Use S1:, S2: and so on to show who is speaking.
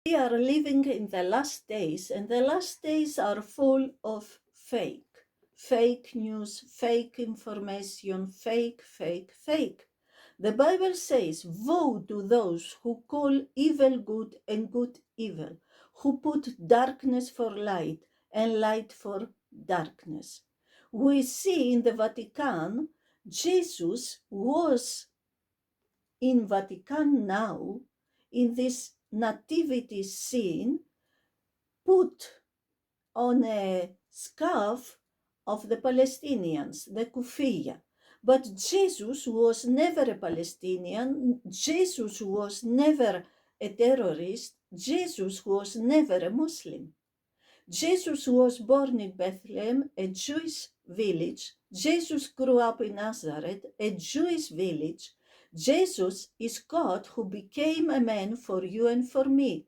S1: We are living in the last days, and the last days are full of fake news, fake information, fake. The Bible says, woe to those who call evil good and good evil, who put darkness for light and light for darkness. We see in the Vatican, Jesus was in Vatican now, in this nativity scene, put on a scarf of the Palestinians, the kufiya. But Jesus was never a Palestinian. Jesus was never a terrorist. Jesus was never a Muslim. Jesus was born in Bethlehem, a Jewish village. Jesus grew up in Nazareth, a Jewish village. Jesus is God who became a man for you and for me.